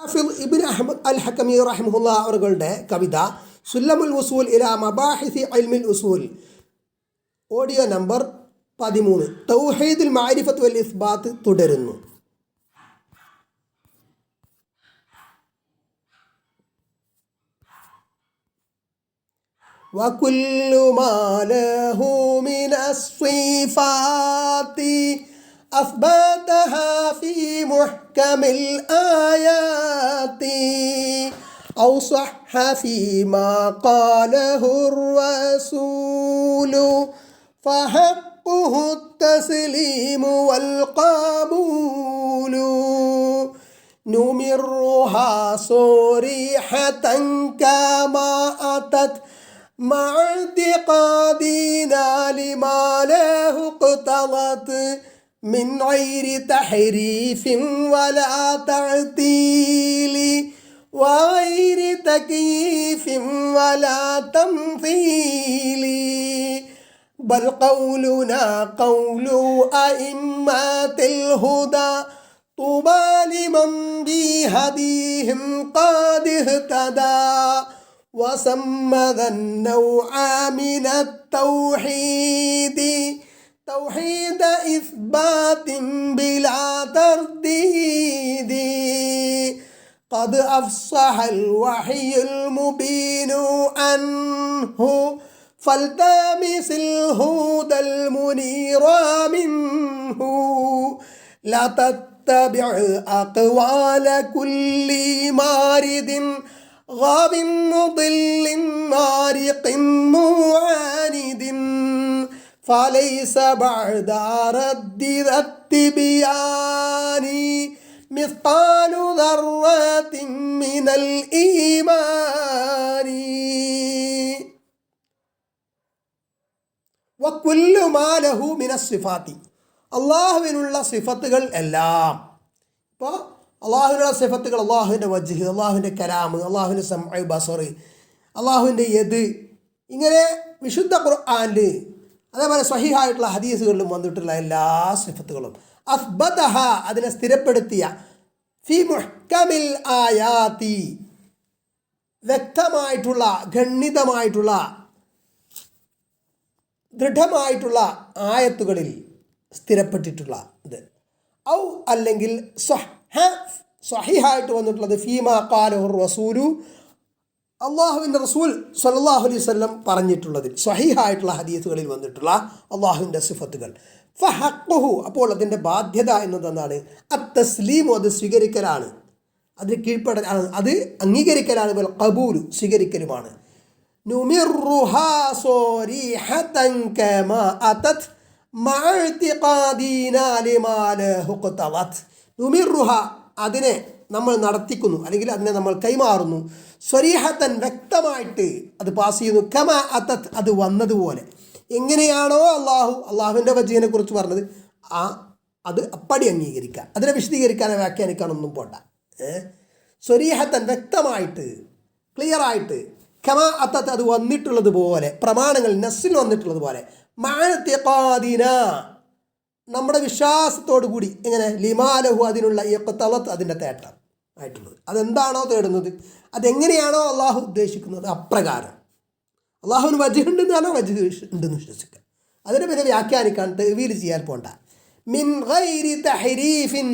ഹാഫിദ് Ibnu Ahmad അൽ ഹക്കമി റഹിമഹുല്ലാ അവരുടെ കവിത സുല്ലമുൽ ഉസൂൽ ഇലാ മബാഹിസി ഇൽമിൽ ഉസൂൽ, audio number 13, തൗഹീദുൽ മഅരിഫത്ത് വൽ ഇസ്ബാത്ത് തുടരുന്നു. വകുല്ലു മാ ലഹു മിനസ് സിഫാത്തി അസ്ബതഹാ ഫീ മുഹ്കമിൽ ആയാതി ഔ സഹ്ഹ ഫീമാ ഖാലഹു റസൂലു ഫഹഖ്ഖുഹു التسليم والقبول نمرها صريحة كما أتت مع اعتقادنا لما له اقتضت من غير تحريف ولا تعطيل وغير تكييف ولا تمثيل بل قولنا قول أئمة الهدى طوبى لمن بهديهم قد اهتدى وسمى ذا النوع من التوحيد توحيد إثبات بلا ترديد قد أفصح الوحي المبين عنه فالتمس الهدى المنير منه لا تتبع أقوال كل مارد غاب مضل مارق معاند فليس بعد رد ذا التبيان مثقال ذرة من الإيمان വക്കുല്ലു മാലഹു മിനസ് സിഫാത്തി, അള്ളാഹുവിനുള്ള സിഫത്തുകൾ എല്ലാം. ഇപ്പോൾ അള്ളാഹുവിനുള്ള സിഫത്തുകൾ അള്ളാഹുവിൻ്റെ വജ്ഹ്, അള്ളാഹുവിൻ്റെ കലാമ്, അള്ളാഹുവിൻ്റെ സമഅ് ബസർ, അള്ളാഹുവിൻ്റെ യദ്, ഇങ്ങനെ വിശുദ്ധ ഖുർആനിൽ അതേപോലെ സ്വഹീഹായിട്ടുള്ള ഹദീസുകളിലും വന്നിട്ടുള്ള എല്ലാ സിഫത്തുകളും അസ്ബതഹ, അതിനെ സ്ഥിരപ്പെടുത്തിയ, ഫി മുഹ്കമിൽ ആയാതി, വ്യക്തമായിട്ടുള്ള ഗണ്ണിതമായിട്ടുള്ള ദൃഢമായിട്ടുള്ള ആയത്തുകളിൽ സ്ഥിരപ്പെട്ടിട്ടുള്ള ഇത്, ഔ അല്ലെങ്കിൽ സ്വഹീഹായിട്ട് വന്നിട്ടുള്ളത് ഫീമാ ഖാലഹു റസൂലു, അള്ളാഹുവിൻ്റെ റസൂൽ സ്വല്ലല്ലാഹു അലൈഹി വസല്ലം പറഞ്ഞിട്ടുള്ളതിൽ സ്വഹീഹായിട്ടുള്ള ഹദീസുകളിൽ വന്നിട്ടുള്ള അള്ളാഹുവിൻ്റെ സിഫത്തുകൾ. ഫഹഖ്ഖുഹു, അപ്പോൾ അതിൻ്റെ ബാധ്യത എന്നതെന്താണ്? അത്തസ്ലീമു, അത് സ്വീകരിക്കലാണ്, അത് കീഴ്പ്പെടലാണ്, അത് അംഗീകരിക്കലാണ്, വൽ ഖബൂലു, സ്വീകരിക്കലുമാണ്. نمرها صريحة كما أتت مع اعتقادنا لما له اقتضت. نمرها, അതിനെ നമ്മൾ നടത്തിക്കുന്നു, അല്ലെങ്കിൽ അതിനെ നമ്മൾ കൈമാറുന്നു. സ്വരീഹത്തൻ, വ്യക്തമായിട്ട് അത് പാസ് ചെയ്യുന്നു. കമ അതത്, അത് വന്നതുപോലെ. എങ്ങനെയാണോ അള്ളാഹുവിൻ്റെ വജ്ഹിനെ കുറിച്ച് പറഞ്ഞത്, അത് അപ്പടി അംഗീകരിക്കുക, അതിനെ വിശദീകരിക്കാനോ വ്യാഖ്യാനിക്കാനൊന്നും പോണ്ട. സ്വരീഹത്തൻ, വ്യക്തമായിട്ട്, ക്ലിയറായിട്ട്. കമ അത്തത്ത്, അത് വന്നിട്ടുള്ളത് പോലെ, പ്രമാണങ്ങൾ നസ്സിൽ വന്നിട്ടുള്ളത് പോലെ. മഅതിഖാദിന, നമ്മുടെ വിശ്വാസത്തോടു കൂടി. എങ്ങനെ? ലിമാലഹു, അതിനുള്ള ഇഖ്തളത്ത്, അതിൻ്റെ തേട്ടം ആയിട്ടുള്ളത്. അതെന്താണോ തേടുന്നത്, അതെങ്ങനെയാണോ അള്ളാഹു ഉദ്ദേശിക്കുന്നത് അപ്രകാരം. അള്ളാഹുവിന് വജ്ഹ് ഉണ്ടെന്ന് പറഞ്ഞാൽ വജ്ഹ് ഉണ്ടെന്ന് വിശ്വസിക്കുക, അതിനെ പിന്നെ വ്യാഖ്യാനിക്കാൻ തഅ്വീൽ ചെയ്യാൻ പോണ്ട. മിൻ ഗൈരി തഹരീഫിൻ,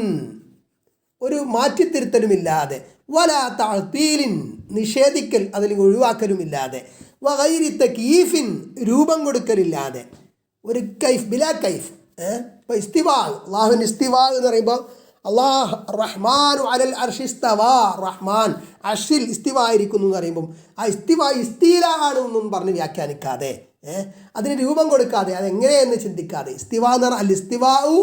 ഒരു മാറ്റിത്തിരുത്തലുമില്ലാതെ, വലാ തഅ്തീലിൻ, നിഷേധിക്കൽ അല്ലെങ്കിൽ ഒഴിവാക്കലുമില്ലാതെ, വഗൈരി തകീഫിൻ, രൂപം കൊടുക്കലില്ലാതെ, ഒരു കൈഫ് ബിലാ കൈഫ്. ഇപ്പോൾ ഇസ്തിവാ, അള്ളാഹുവിൻ്റെ ഇസ്തിവാ എന്ന് പറയുമ്പോൾ അള്ളാഹ് റഹ്മാനു അലൽ അർശി ഇസ്തവാ, റഹ്മാൻ അർശിൽ ഇസ്തിവാ ആയിരിക്കുന്നു എന്ന് പറയുമ്പം ആ ഇസ്തിവാ ഇസ്തീല ആണ് എന്നും പറഞ്ഞ് വ്യാഖ്യാനിക്കാതെ, അതിന് രൂപം കൊടുക്കാതെ, അതെങ്ങനെയെന്ന് ചിന്തിക്കാതെ. ഇസ്തിവാ എന്ന് പറഞ്ഞാൽ അൽ ഇസ്തിവാഉ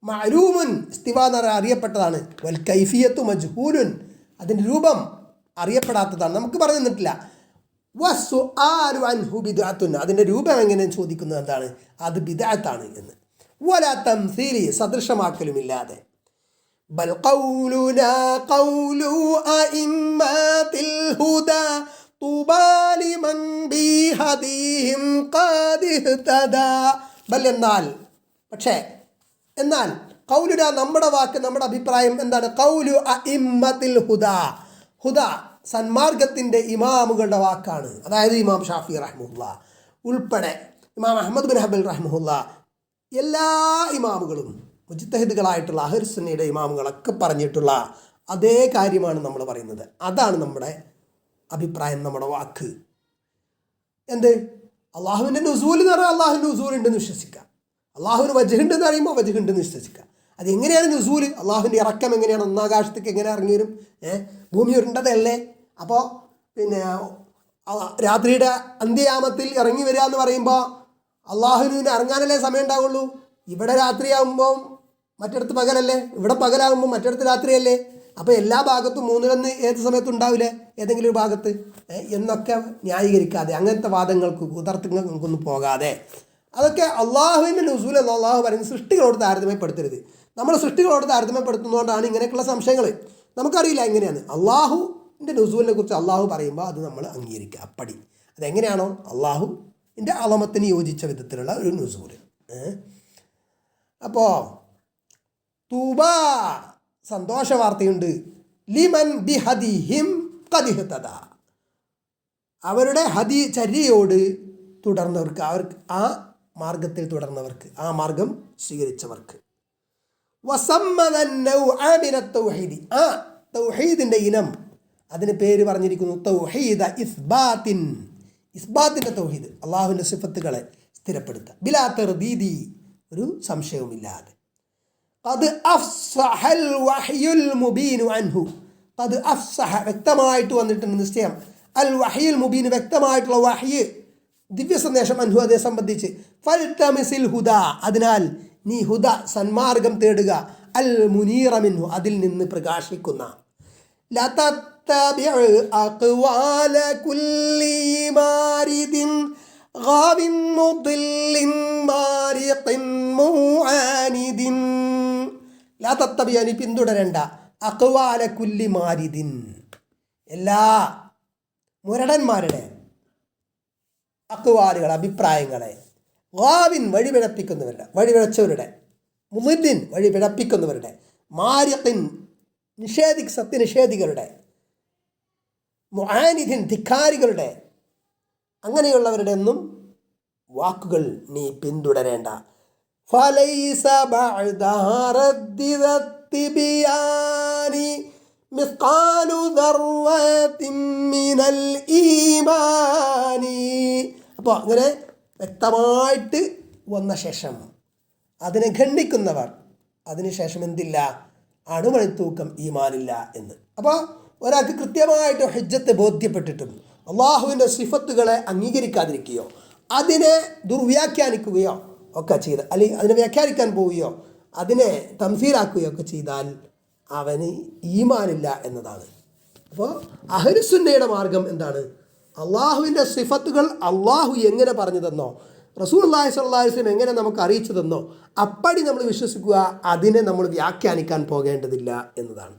മഅലൂമുൻ, ഇസ്തിവാ എന്ന് പറഞ്ഞാൽ അറിയപ്പെട്ടതാണ്. വൽ കൈഫിയത്തു മജ്ഹൂലുൻ, അതിൻ്റെ രൂപം അറിയപ്പെടാത്തതാണ്, നമുക്ക് പറഞ്ഞു തന്നിട്ടില്ല. വസ്സുആലു അൻഹു ബിദ്അത്തുൻ, അതിൻ്റെ രൂപം എങ്ങനെയെന്ന് ചോദിക്കുന്നത് എന്താണ്? അത് ബിദ്അത്താണ് എന്ന്. വലാ തംസീലി, സദൃശമാക്കലുമില്ലാതെ. ബൽ ഖൗലുനാ ഖൗലു അഇമ്മത്തിൽ ഹുദാ തുബാ ലിമൻ ബിഹദീഹിം ഖദ് ഇഹ്തദാ. ബൽ, എന്നാൽ, പക്ഷേ, എന്നാൽ ഖൗലുന നമ്മുടെ വാക്ക്, നമ്മുടെ അഭിപ്രായം എന്താണ്? ഖൗലു അഇമ്മത്തിൽ ഹുദാ, ഹുദാ സന്മാർഗത്തിൻ്റെ ഇമാമുകളുടെ വാക്കാണ്. അതായത് ഇമാം ഷാഫി റഹ്മത്തുള്ളാ ഉൾപ്പെടെ ഇമാം അഹ്മദ് ബിൻ ഹംബൽ റഹ്മത്തുള്ളാ എല്ലാ ഇമാമുകളും മുജ്തഹിദുകളായിട്ടുള്ള അഹ്ലുസുന്നയുടെ ഇമാമുകളൊക്കെ പറഞ്ഞിട്ടുള്ള അതേ കാര്യമാണ് നമ്മൾ പറയുന്നത്. അതാണ് നമ്മുടെ അഭിപ്രായം, നമ്മുടെ വാക്ക്. എന്ത്? അള്ളാഹുവിൻ്റെ നുസൂൽ എന്ന് പറഞ്ഞാൽ അള്ളാഹുവിൻ്റെ നുസൂൽ ഉണ്ടെന്ന് വിശ്വസിക്കുക. അള്ളാഹുവിന് വജ്ഹുണ്ടെന്ന് പറയുമ്പോൾ വജ്ഹുണ്ടെന്ന് വിശ്വസിക്കുക. അതെങ്ങനെയാണ് നുസൂൽ? അള്ളാഹുവിൻ്റെ ഇറക്കം എങ്ങനെയാണ്? ഒന്നാകാശത്തേക്ക് എങ്ങനെ ഇറങ്ങി വരും? ഭൂമി ഉരുണ്ടതല്ലേ? അപ്പോൾ പിന്നെ രാത്രിയുടെ അന്ത്യയാമത്തിൽ ഇറങ്ങി വരിക എന്ന് പറയുമ്പോൾ അള്ളാഹുവിന് ഇറങ്ങാനല്ലേ സമയം ഉണ്ടാവുള്ളൂ. ഇവിടെ രാത്രിയാകുമ്പോൾ മറ്റിടത്ത് പകലല്ലേ, ഇവിടെ പകലാകുമ്പോൾ മറ്റിടത്ത് രാത്രിയല്ലേ. അപ്പോൾ എല്ലാ ഭാഗത്തും മൂന്നിലൊന്ന് ഏത് സമയത്തും ഉണ്ടാവില്ലേ ഏതെങ്കിലും ഒരു ഭാഗത്ത് എന്നൊക്കെ ന്യായീകരിക്കാതെ, അങ്ങനത്തെ വാദങ്ങൾക്ക് കുതർക്കങ്ങൾക്കൊന്നും പോകാതെ, അതൊക്കെ അള്ളാഹുവിൻ്റെ നുസൂൽ എന്ന് അള്ളാഹു പറയുന്നത് സൃഷ്ടികളോട് താരതമ്യപ്പെടുത്തരുത്. നമ്മൾ സൃഷ്ടികളോട് താരതമ്യപ്പെടുത്തുന്നതുകൊണ്ടാണ് ഇങ്ങനെയൊക്കെയുള്ള സംശയങ്ങൾ. നമുക്കറിയില്ല എങ്ങനെയാണ്. അള്ളാഹുവിൻ്റെ നുസൂലിനെ കുറിച്ച് അള്ളാഹു പറയുമ്പോൾ അത് നമ്മൾ അംഗീകരിക്കുക അപ്പടി. അതെങ്ങനെയാണോ അള്ളാഹുവിൻ്റെ അളമത്തിന് യോജിച്ച വിധത്തിലുള്ള ഒരു നുസൂൽ. അപ്പോൾ തൂബ സന്തോഷ വാർത്തയുണ്ട്. ലിമൻ ബി ഹദിഹിം ഖദിഹ്തദ, അവരുടെ ചര്യയോട് തുടർന്നവർക്ക്, അവർക്ക് ആ മാർഗത്തിൽ തുടർന്നവർക്ക്, ആ മാർഗം സ്വീകരിച്ചവർക്ക്. തൗഹീദി, ആ തൗഹീദിൻ്റെ ഇനം, അതിന് പേര് പറഞ്ഞിരിക്കുന്നു തൗഹീദ ഇസ്ബാത്തിൻ, ഇസ്ബാത്തിൻ്റെ തൗഹീദ്, അള്ളാഹുവിൻ്റെ സിഫത്തുകളെ സ്ഥിരപ്പെടുത്തുക. ബിലാ തർദീദി, ഒരു സംശയവുമില്ലാതെ. ഖദ് അഫ്സഹൽ വഹ്യുൽ മുബീനു അൻഹു, ഖദ് അഫ്സഹ വ്യക്തമായിട്ട് വന്നിട്ടുണ്ട് നിശ്ചയം, അൽ വഹ്യുൽ മുബീൻ വ്യക്തമായിട്ടുള്ള വഹ്യ് ദിവ്യ സന്ദേശം, അൻഹു അതേ സംബന്ധിച്ച്. ഫൽതമിസിൽ ഹുദ, അതിനാൽ നീ ഹുദ സന്മാർഗം തേടുക, അൽ മുനീറ മിൻഹു അതിൽ നിന്ന് പ്രകാശിക്കുന്ന. ലതത്തബിഉ അഖ്വാല കുല്ലി മാരിദിൻ ഗാവിൻ മുദില്ലിൻ മാരിഖിൻ മുആനിദിൻ. ലതത്തബിഉ, നീ പിന്തുടരേണ്ട, അഖ്വാല കുല്ലി മാരിദിൻ എല്ലാ മുരടന്മാരുടെ അക്വാലുകൾ, അഭിപ്രായങ്ങളെ, ഗാവിൻ വഴിപിഴപ്പിക്കുന്നവരുടെ, വഴിപിഴച്ചവരുടെ, മുദില്ലിൻ വഴിപിഴപ്പിക്കുന്നവരുടെ, മാരിഖിൻ സത്യനിഷേധികളുടെ, മുആനിദിൻ ധിക്കാരികളുടെ, അങ്ങനെയുള്ളവരുടെ ഒന്നും വാക്കുകൾ നീ പിന്തുടരേണ്ട. ഫലൈസ ബഅദഹാ റദ്ദിദത്തിബിയാനി മിസ്ഖാലു ദർവത്തിൻ മിനൽ ഈമാനി. അപ്പോൾ അങ്ങനെ വ്യക്തമായിട്ട് വന്ന ശേഷം അതിനെ ഖണ്ഡിക്കുന്നവർ, അതിനുശേഷം എന്തില്ല? അണുമണിത്തൂക്കം ഈമാനില്ല എന്ന്. അപ്പോൾ ഒരാൾക്ക് കൃത്യമായിട്ട് ഹുജ്ജത്ത് ബോധ്യപ്പെട്ടിട്ടും അള്ളാഹുവിൻ്റെ സിഫത്തുകളെ അംഗീകരിക്കാതിരിക്കുകയോ അതിനെ ദുർവ്യാഖ്യാനിക്കുകയോ ഒക്കെ ചെയ്ത്, അല്ലെങ്കിൽ അതിനെ വ്യാഖ്യാനിക്കാൻ പോവുകയോ അതിനെ തംസീലാക്കുകയോ ഒക്കെ ചെയ്താൽ അവന് ഈമാനില്ല എന്നതാണ്. അപ്പോൾ അഹ്ലുസുന്നയുടെ മാർഗം എന്താണ്? അള്ളാഹുവിൻ്റെ സിഫത്തുകൾ അള്ളാഹു എങ്ങനെ പറഞ്ഞു തന്നോ, റസൂലുള്ളാഹി സ്വല്ലല്ലാഹു അലൈഹി വസല്ലം എങ്ങനെ നമുക്ക് അറിയിച്ചു തന്നോ അപ്പടി നമ്മൾ വിശ്വസിക്കുക, അതിനെ നമ്മൾ വ്യാഖ്യാനിക്കാൻ പോകേണ്ടതില്ല എന്നതാണ്.